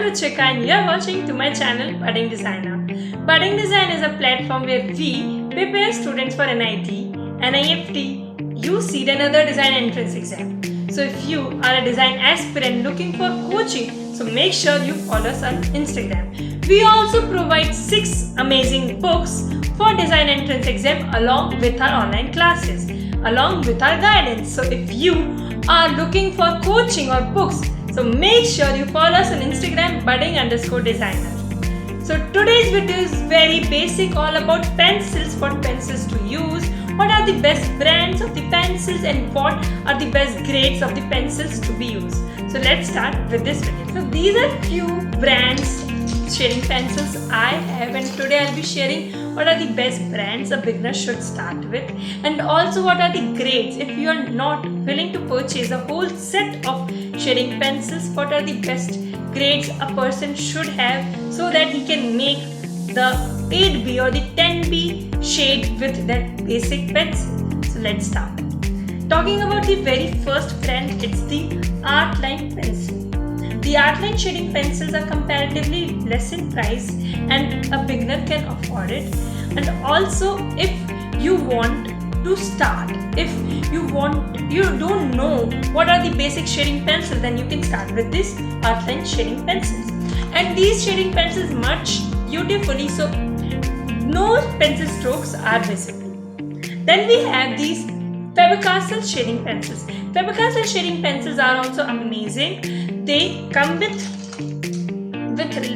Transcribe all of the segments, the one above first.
Ruchika and you are watching to my channel Budding Designer. Budding Design is a platform where we prepare students for NIT, NIFT, Uceed and other design entrance exam. So if you are a design aspirant looking for coaching, so make sure you follow us on Instagram. We also provide 6 amazing books for design entrance exam along with our online classes, along with our guidance. So if you are looking for coaching or books, so make sure you follow us on Instagram budding_designer. So today's video is very basic, all about pencils, what pencils to use, what are the best brands of the pencils and what are the best grades of the pencils to be used. So let's start with this video. So these are few brands shading pencils I have, and today I'll be sharing what are the best brands a beginner should start with, and also what are the grades if you are not willing to purchase a whole set of shading pencils, what are the best grades a person should have so that he can make the 8B or the 10B shade with that basic pencil. So let's start. Talking about the very first brand, it's the Artline pencil. The Artline shading pencils are comparatively less in price and a beginner can afford it. And also, if you want to start, if you don't know what are the basic shading pencils, then you can start with this Artline shading pencils. And these shading pencils merge beautifully, so no pencil strokes are visible. Then we have these Faber-Castell shading pencils. Faber-Castell shading pencils are also amazing. They come with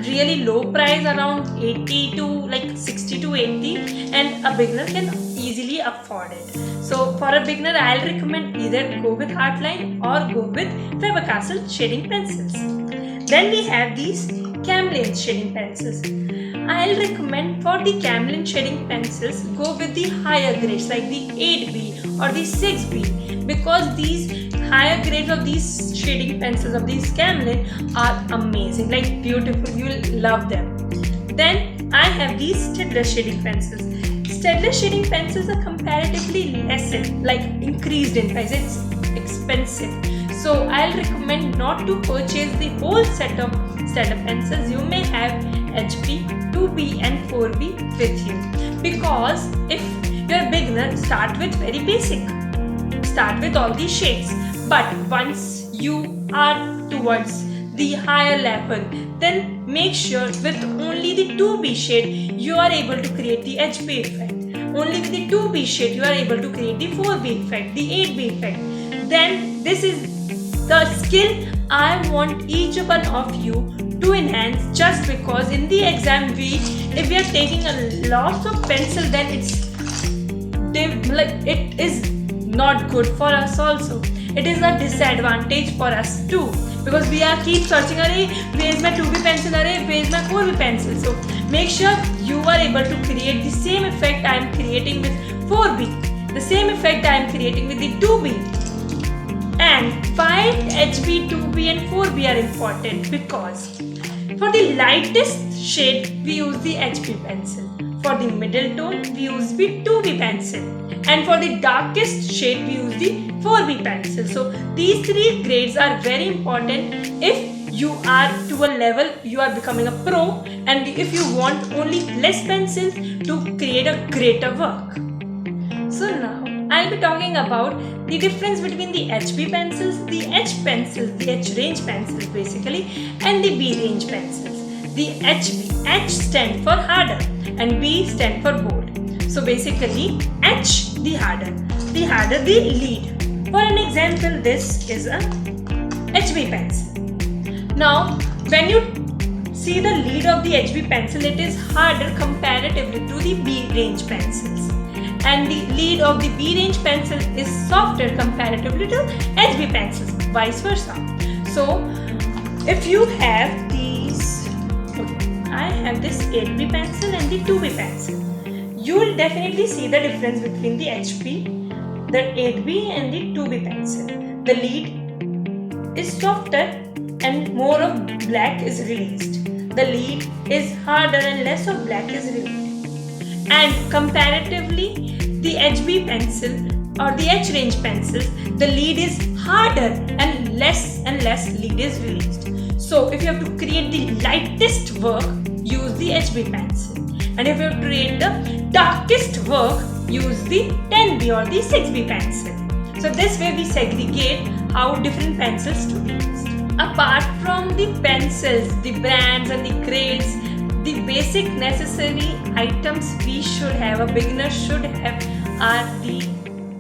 really low price, around 80 to like 60 to 80, and a beginner can easily afford it. So for a beginner, I'll recommend either go with Artline or go with Faber-Castell shading pencils. Then we have these Camlin shading pencils. I'll recommend for the Camlin shading pencils, go with the higher grades like the 8B or the 6B, because these higher grades of these shading pencils of these Camlin are amazing, like beautiful, you'll love them. Then I have these Staedtler shading pencils. Staedtler shading pencils are comparatively less increased in price, it's expensive. So I'll recommend not to purchase the whole set of Staedtler pencils. You may have HP, 2B and 4B with you, because if you're a beginner, start with very basic, start with all these shades, but once you are towards the higher level, then make sure with only the 2B shade you are able to create the HP effect. Only with the 2B shade you are able to create the 4B effect, the 8B effect. Then this is the skill I want each one of you to enhance, just because in the exam week, if we are taking a lot of pencil, then it is not good for us also. It is a disadvantage for us too, because we are keep searching, where is my 2B pencil, where is my 4B pencil. So make sure you are able to create the same effect I am creating with 4B, the same effect I am creating with the 2B. And why HB, 2B and 4B are important? Because for the lightest shade we use the HB pencil, for the middle tone we use the 2B pencil, and for the darkest shade we use the 4B pencil. So these 3 grades are very important if you are to a level you are becoming a pro, and if you want only less pencils to create a greater work. So now I'll be talking about the difference between the HB pencils, the H pencils, the H range pencils basically, and the B range pencils. The HB, H stand for harder and B stand for bold. So basically H the harder the lead. For an example, this is a HB pencil. Now when you see the lead of the HB pencil, it is harder comparatively to the B range pencils, and the lead of the B range pencil is softer comparatively to HB pencils, vice versa. So if you have these, I have this 8B pencil and the 2B pencil, you will definitely see the difference between the HP, the 8B and the 2B pencil. The lead is softer and more of black is released. The lead is harder and less of black is released. And comparatively, the HB pencil or the H range pencils, the lead is harder and less lead is released. So if you have to create the lightest work, use the HB pencil. And if you have to create the darkest work, use the 10B or the 6B pencil. So this way we segregate how different pencils to be used. Apart from the pencils, the brands and the grades, the basic necessary items we should have, a beginner should have, are the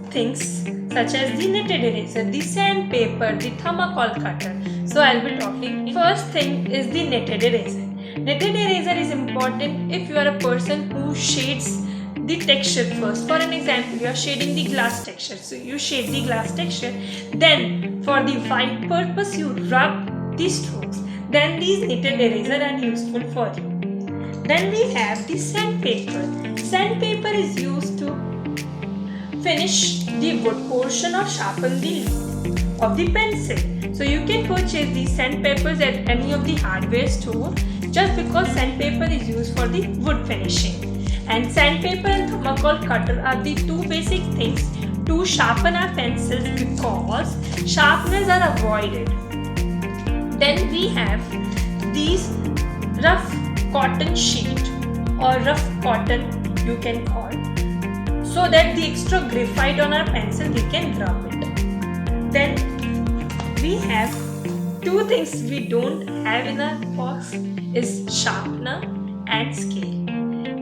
things such as the knitted eraser, the sandpaper, the thermocol cutter. So I'll be talking. First thing is the knitted eraser. Knitted eraser is important if you are a person who shades the texture first. For an example, you are shading the glass texture. So you shade the glass texture. Then for the white purpose, you rub the strokes. Then these knitted eraser are useful for you. Then we have the sandpaper. Sandpaper is used to finish the wood portion or sharpen the leaf of the pencil. So you can purchase these sandpapers at any of the hardware store just because sandpaper is used for the wood finishing. And sandpaper and thermocol cutter are the two basic things to sharpen our pencils because sharpeners are avoided. Then we have these rough cotton sheet or rough cotton you can call, so that the extra graphite on our pencil we can rub it. Then we have two things we don't have in our box is sharpener and scale.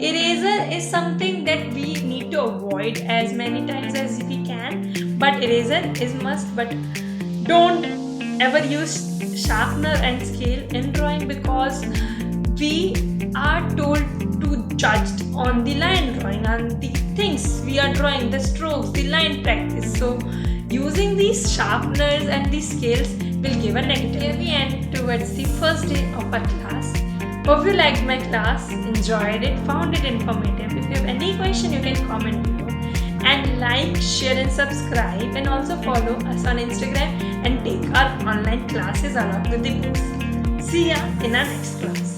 Eraser is something that we need to avoid as many times as we can, but eraser is must. But don't ever use sharpener and scale in drawing because we are told to judge on the line drawing, on the things we are drawing, the strokes, the line practice. So using these sharpeners and these scales will give a negative. Here we end towards the first day of our class. Hope you liked my class, enjoyed it, found it informative. If you have any question, you can comment below. And like, share and subscribe, and also follow us on Instagram and take our online classes along with the books. See ya in our next class.